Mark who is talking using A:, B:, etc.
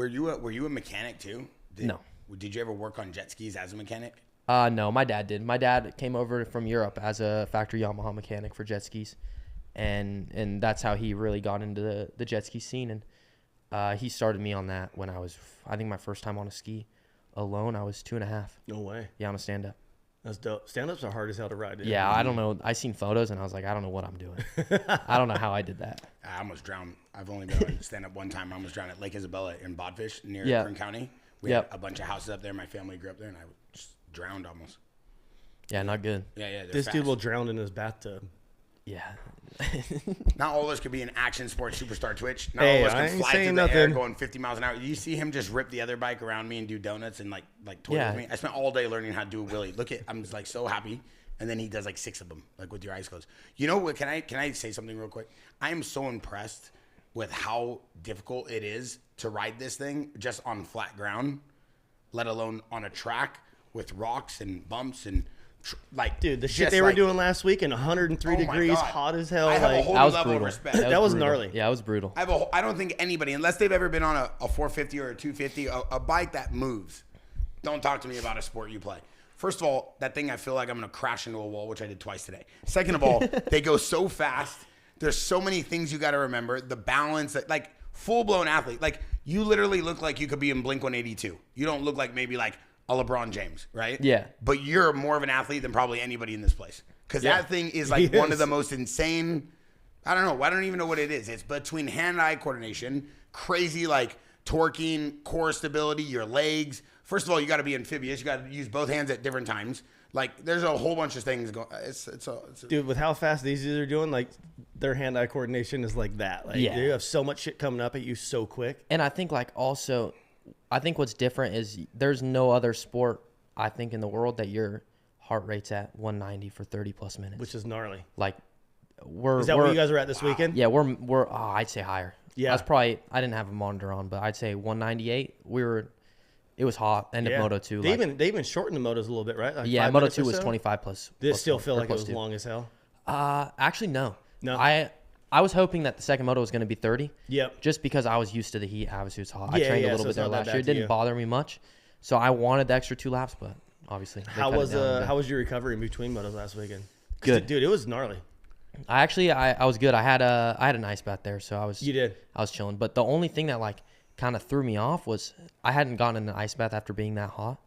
A: Were you a mechanic too?
B: No.
A: Did you ever work on jet skis as a mechanic?
B: No, my dad did. My dad came over from Europe as a factory Yamaha mechanic for jet skis, and that's how he really got into the jet ski scene. And he started me on that when I think my first time on a ski alone, I was 2.5.
C: No way.
B: Yeah, on a stand-up.
C: That's dope. Stand-ups are hard as hell to ride.
B: Yeah, I don't know. I seen photos, and I was like, I don't know what I'm doing. I don't know how I did that.
A: I almost drowned. I've only been on stand-up one time. I almost drowned at Lake Isabella in Bodfish near Kern County. We had a bunch of houses up there. My family grew up there, and I just drowned almost.
B: Yeah, not good.
A: Yeah.
C: This dude will drown in his bathtub.
B: Yeah.
A: Not all of us could be an action sports superstar Twitch. Not all of us can fly through the air going 50 miles an hour. You see him just rip the other bike around me and do donuts and like toy with me. I spent all day learning how to do a wheelie. I'm just like so happy. And then he does like 6 of them, like with your eyes closed. You know what? Can I say something real quick? I am so impressed with how difficult it is to ride this thing just on flat ground, let alone on a track with rocks and bumps and
C: dude, the shit they were doing last week in 103 degrees, hot as hell.
A: I have a whole new level of respect.
C: That was gnarly.
B: Yeah, it was brutal.
A: I don't think anybody, unless they've ever been on a 450 or a 250, a bike that moves. Don't talk to me about a sport you play. First of all, that thing I feel like I'm going to crash into a wall, which I did twice today. Second of all, they go so fast. There's so many things you got to remember. The balance, like full-blown athlete. Like you literally look like you could be in Blink-182. You don't look like maybe like a LeBron James, right?
B: Yeah.
A: But you're more of an athlete than probably anybody in this place. Because that thing is like one of the most insane, I don't know. I don't even know what it is. It's between hand-eye coordination, crazy like torquing, core stability, your legs. First of all, you got to be amphibious. You got to use both hands at different times. Like there's a whole bunch of things going.
C: Dude, with how fast these dudes are doing, like their hand-eye coordination is like that. Like you have so much shit coming up at you so quick.
B: And I think like also, I think what's different is there's no other sport I think in the world that your heart rate's at 190 for 30 plus minutes,
C: which is gnarly.
B: Like
C: is that where you guys were at this weekend?
B: Yeah, we're I'd say higher.
C: Yeah,
B: that's probably, I didn't have a monitor on, but I'd say 198. It was hot. End of Moto 2.
C: They even shortened the motos a little bit, right? Like
B: Moto 2 was 25 plus.
C: Did it still feel like it was long as hell?
B: Actually, no.
C: No.
B: I was hoping that the second moto was going to be 30.
C: Yep.
B: Just because I was used to the heat. Obviously, it was hot. I trained a little bit there last year. It didn't bother me much. So I wanted the extra 2 laps, but obviously.
C: How was your recovery in between motos last weekend?
B: Good.
C: Dude, it was gnarly.
B: I was good. I had an ice bath there, so I was.
C: You did.
B: I was chilling. But the only thing that like kind of threw me off was I hadn't gotten in an ice bath after being that hot.